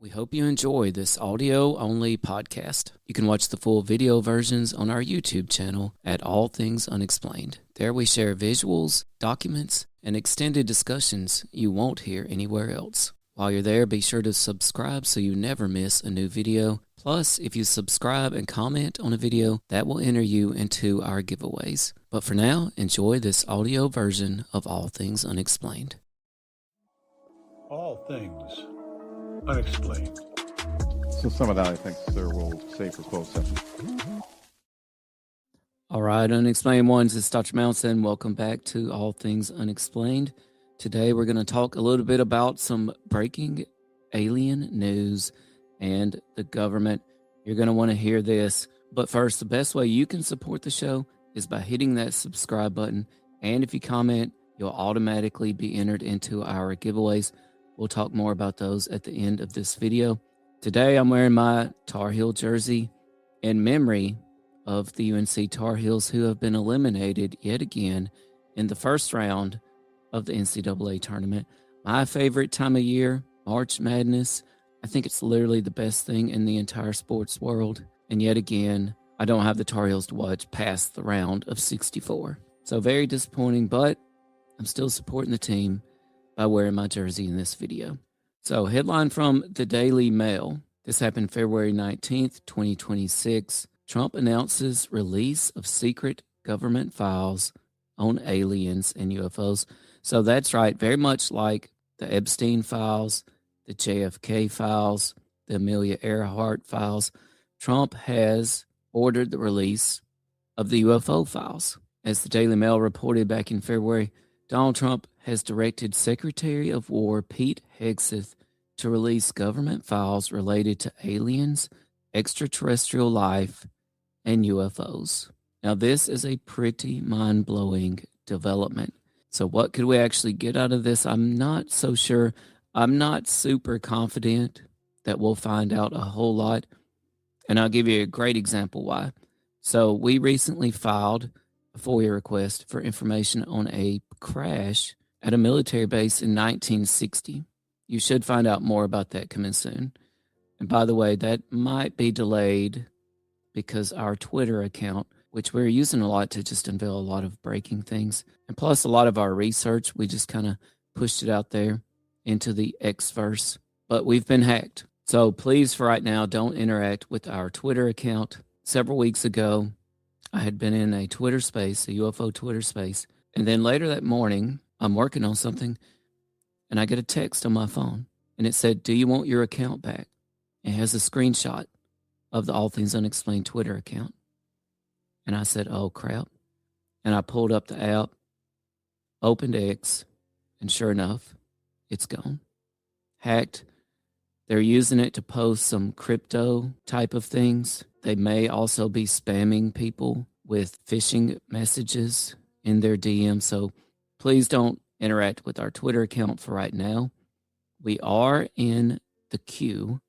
We hope you enjoy this audio-only podcast. You can watch the full video versions on our YouTube channel at All Things Unexplained. There we share visuals, documents, and extended discussions you won't hear anywhere else. While you're there, be sure to subscribe so you never miss a new video. Plus, if you subscribe and comment on a video, that will enter you into our giveaways. But for now, enjoy this audio version of All Things Unexplained. All Things Unexplained. So some of that, I think, sir, will save for closed session. All right, Unexplained Ones, it's Dr. Mountain. Welcome back to All Things Unexplained. Today, we're going to talk a little bit about some breaking alien news and the government. You're going to want to hear this. But first, the best way you can support the show is by hitting that subscribe button. And if you comment, you'll automatically be entered into our giveaways. We'll talk more about those at the end of this video. Today, I'm wearing my Tar Heel jersey in memory of the UNC Tar Heels, who have been eliminated yet again in the first round of the NCAA tournament. My favorite time of year, March Madness. I think it's literally the best thing in the entire sports world. And yet again, I don't have the Tar Heels to watch past the round of 64. So very disappointing, but I'm still supporting the team by wearing my jersey in this video. So headline from the Daily Mail. This happened February 19th, 2026. Trump announces release of secret government files on aliens and UFOs. So that's right, very much like the Epstein files, the JFK files, the Amelia Earhart files. Trump has ordered the release of the UFO files. As the Daily Mail reported back in February, Donald Trump has directed Secretary of War Pete Hegseth to release government files related to aliens, extraterrestrial life, and UFOs. Now, this is a pretty mind-blowing development. So what could we actually get out of this? I'm not so sure. I'm not super confident that we'll find out a whole lot. And I'll give you a great example why. So we recently filed a FOIA request for information on a crash at a military base in 1960. You should find out more about that coming soon. And by the way, that might be delayed because our Twitter account, which we're using a lot to just unveil a lot of breaking things, and plus a lot of our research, we just kind of pushed it out there into the X-verse. But we've been hacked. So please, for right now, don't interact with our Twitter account. Several weeks ago, I had been in a Twitter space, a UFO Twitter space, and then later that morning, I'm working on something, and I get a text on my phone, and it said, "Do you want your account back?" It has a screenshot of the All Things Unexplained Twitter account. And I said, oh, crap. And I pulled up the app, opened X, and sure enough, it's gone. Hacked. They're using it to post some crypto type of things. They may also be spamming people with phishing messages in their DM. So please don't interact with our Twitter account for right now. We are in the queue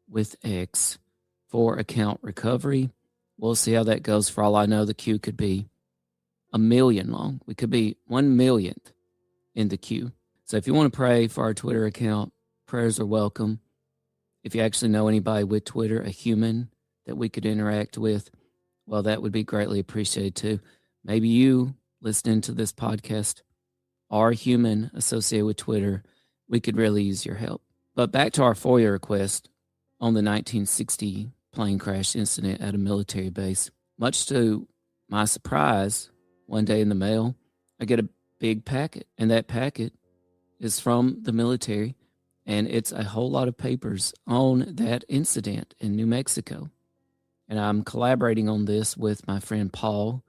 with X for account recovery. We'll see how that goes. For all I know, the queue could be 1 million long. We could be 1 millionth in the queue. So if you want to pray for our Twitter account, prayers are welcome. If you actually know anybody with Twitter, a human that we could interact with, well, that would be greatly appreciated too. Maybe you listening to this podcast are a human associated with Twitter. We could really use your help. But back to our FOIA request on the 1960 plane crash incident at a military base. Much to my surprise, one day in the mail, I get a big packet, and that packet is from the military, and it's a whole lot of papers on that incident in New Mexico. And I'm collaborating on this with my friend Paul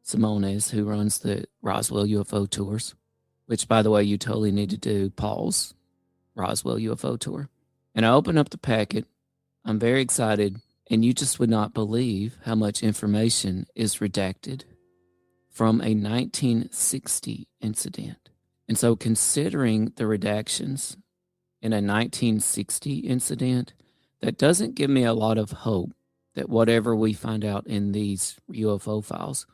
Simones, who runs the Roswell UFO tours, which, by the way, you totally need to do Paul's Roswell UFO tour. And I open up the packet. I'm very excited, and you just would not believe how much information is redacted from a 1960 incident. And so considering the redactions in a 1960 incident, that doesn't give me a lot of hope that whatever we find out in these UFO files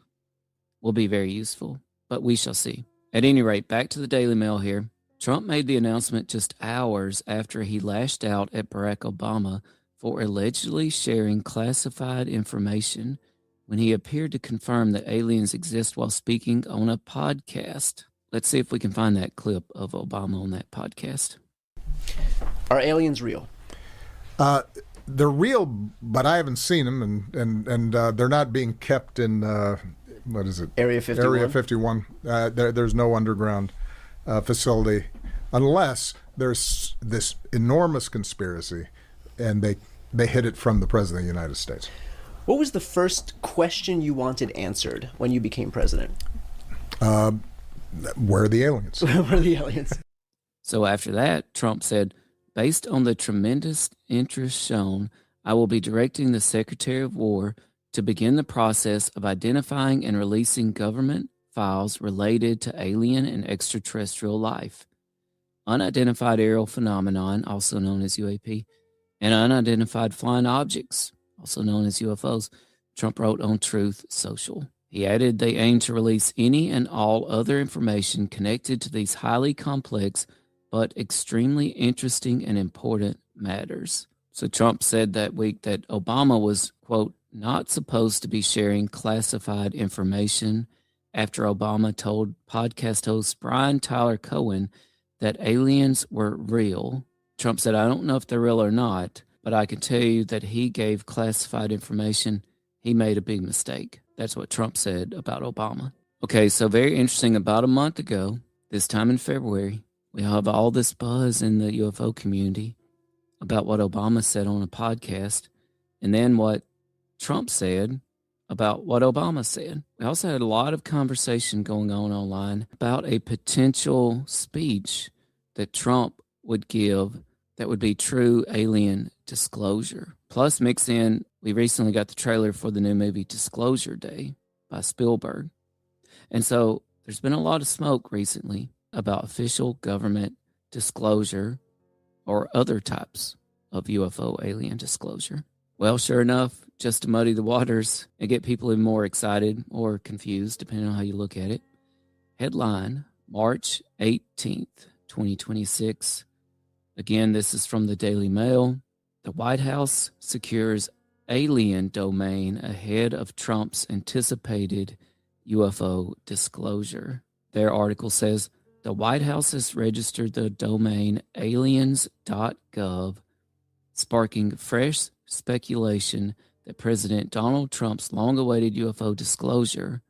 will be very useful, but we shall see. At any rate, back to the Daily Mail here. Trump made the announcement just hours after he lashed out at Barack Obama for allegedly sharing classified information when he appeared to confirm that aliens exist while speaking on a podcast. Let's see if we can find that clip of Obama on that podcast. Are aliens real? They're real, but I haven't seen them, and they're not being kept in, what is it? Area 51? Area 51. There's no underground facility unless there's this enormous conspiracy and they hid it from the President of the United States. What was the first question you wanted answered when you became president? Where are the aliens? Where are the aliens? So after that, Trump said, based on the tremendous interest shown, I will be directing the Secretary of War to begin the process of identifying and releasing government files related to alien and extraterrestrial life, unidentified aerial phenomenon, also known as UAP, and unidentified flying objects, also known as UFOs, Trump wrote on Truth Social. He added they aim to release any and all other information connected to these highly complex but extremely interesting and important matters. So Trump said that week that Obama was, quote, not supposed to be sharing classified information after Obama told podcast host Brian Tyler Cohen that aliens were real. Trump said, I don't know if they're real or not, but I can tell you that he gave classified information. He made a big mistake. That's what Trump said about Obama. Okay, so very interesting. About a month ago, this time in February, we have all this buzz in the UFO community about what Obama said on a podcast, and then what Trump said about what Obama said. We also had a lot of conversation going on online about a potential speech that Trump would give that would be true alien disclosure. Plus, mix in, we recently got the trailer for the new movie Disclosure Day by Spielberg. And so there's been a lot of smoke recently about official government disclosure or other types of UFO alien disclosure. Well, sure enough, just to muddy the waters and get people even more excited or confused, depending on how you look at it. Headline, March 18th, 2026. Again, this is from the Daily Mail. The White House secures alien domain ahead of Trump's anticipated UFO disclosure. Their article says, the White House has registered the domain aliens.gov, sparking fresh speculation that President Donald Trump's long-awaited UFO disclosure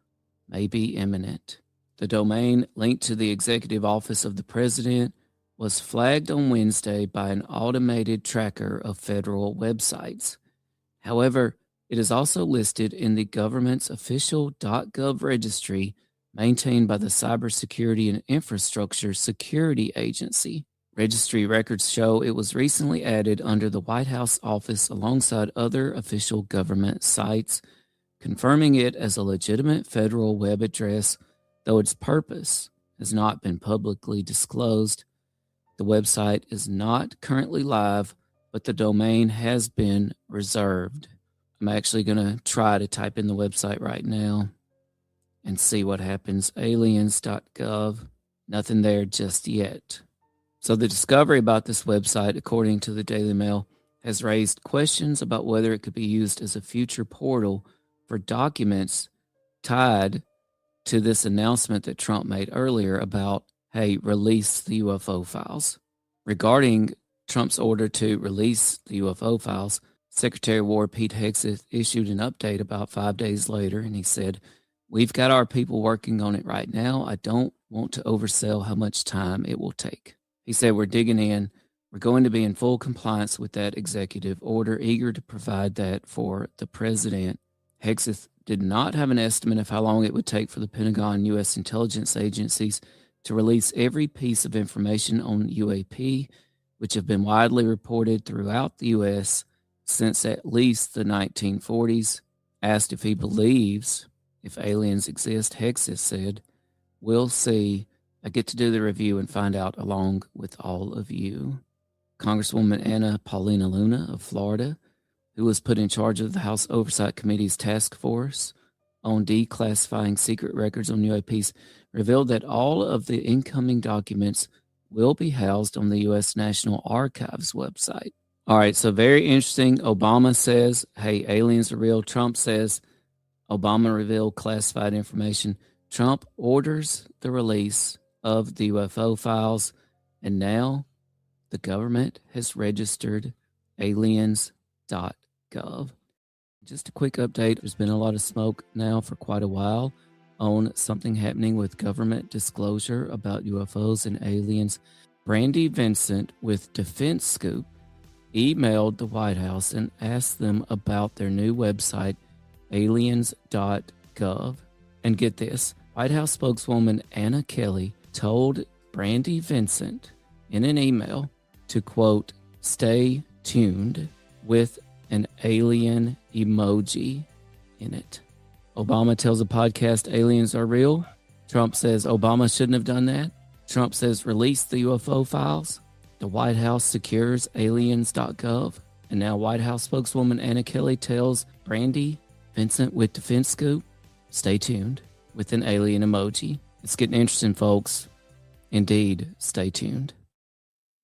may be imminent. The domain, linked to the executive office of the president, was flagged on Wednesday by an automated tracker of federal websites. However, it is also listed in the government's official .gov registry maintained by the Cybersecurity and Infrastructure Security Agency. Registry records show it was recently added under the White House office alongside other official government sites, confirming it as a legitimate federal web address, though its purpose has not been publicly disclosed. The website is not currently live, but the domain has been reserved. I'm actually going to try to type in the website right now and see what happens. Aliens.gov. Nothing there just yet. So the discovery about this website, according to the Daily Mail, has raised questions about whether it could be used as a future portal for documents tied to this announcement that Trump made earlier about, hey, release the UFO files. Regarding Trump's order to release the UFO files, Secretary of War Pete Hegseth issued an update about 5 days later, and he said, we've got our people working on it right now. I don't want to oversell how much time it will take. He said, we're digging in. We're going to be in full compliance with that executive order, eager to provide that for the president. Hegseth did not have an estimate of how long it would take for the Pentagon and U.S. intelligence agencies to release every piece of information on UAP, which have been widely reported throughout the U.S. since at least the 1940s. Asked if he believes if aliens exist, Hegseth said, we'll see. I get to do the review and find out along with all of you. Congresswoman Anna Paulina Luna of Florida, who was put in charge of the House Oversight Committee's task force on declassifying secret records on UAPs, revealed that all of the incoming documents will be housed on the U.S. National Archives website. All right, so very interesting. Obama says, hey, aliens are real. Trump says, Obama revealed classified information. Trump orders the release of the UFO files, and now the government has registered aliens.gov. Just a quick update. There's been a lot of smoke now for quite a while on something happening with government disclosure about UFOs and aliens. Brandy Vincent with Defense Scoop emailed the White House and asked them about their new website, aliens.gov. And get this, White House spokeswoman Anna Kelly told Brandy Vincent in an email to, quote, stay tuned with an alien emoji in it. Obama tells a podcast aliens are real. Trump says Obama shouldn't have done that. Trump says release the UFO files. The White House secures aliens.gov. And now White House spokeswoman Anna Kelly tells Brandy Vincent with Defense Scoop, stay tuned with an alien emoji. It's getting interesting, folks. Indeed, stay tuned.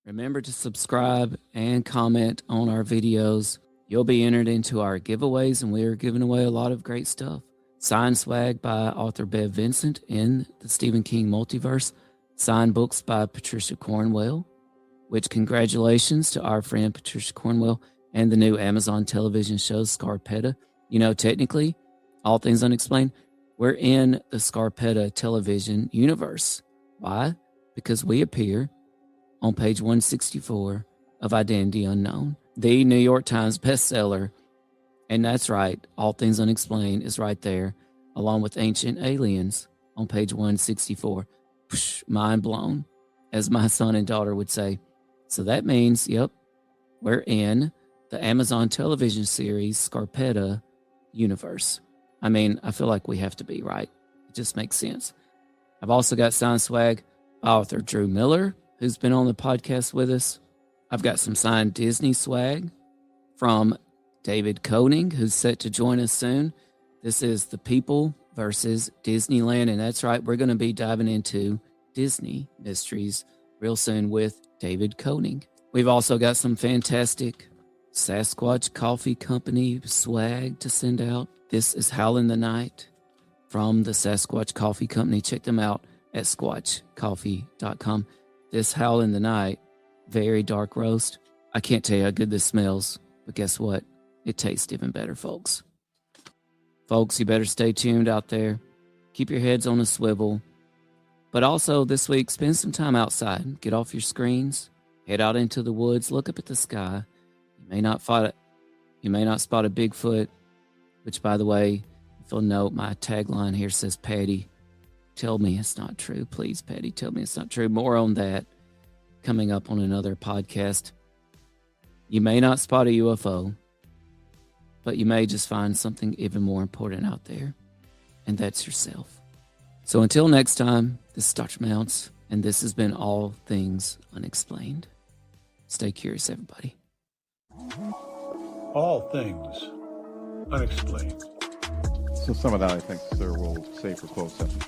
Remember to subscribe and comment on our videos. You'll be entered into our giveaways, and we are giving away a lot of great stuff. Signed swag by author Bev Vincent in the Stephen King multiverse. Signed books by Patricia Cornwell, which congratulations to our friend Patricia Cornwell and the new Amazon television show Scarpetta. You know, technically, All Things Unexplained, we're in the Scarpetta television universe. Why? Because we appear on page 164 of Identity Unknown, the New York Times bestseller. And that's right, All Things Unexplained is right there, along with Ancient Aliens on page 164. Psh, mind blown, as my son and daughter would say. So that means, yep, we're in the Amazon television series Scarpetta universe. I mean, I feel like we have to be, right? It just makes sense. I've also got signed swag by author Drew Miller, who's been on the podcast with us. I've got some signed Disney swag from David Koenig, who's set to join us soon. This is The People versus Disneyland, and that's right, we're going to be diving into Disney mysteries real soon with David Koenig. We've also got some fantastic Sasquatch Coffee Company swag to send out. This is Howl in the Night from the Sasquatch Coffee Company. Check them out at squatchcoffee.com. This Howl in the Night, very dark roast. I can't tell you how good this smells, but guess what? It tastes even better, folks. Folks, you better stay tuned out there. Keep your heads on a swivel. But also this week, spend some time outside. Get off your screens. Head out into the woods. Look up at the sky. You may not spot a Bigfoot, which, by the way, if you'll note, my tagline here says, Patty, tell me it's not true. Please, Patty, tell me it's not true. More on that coming up on another podcast. You may not spot a UFO, but you may just find something even more important out there, and that's yourself. So until next time, this is Dr. Mounts, and this has been All Things Unexplained. Stay curious, everybody. All Things Unexplained. So some of that, I think, sir, we'll save for closed session.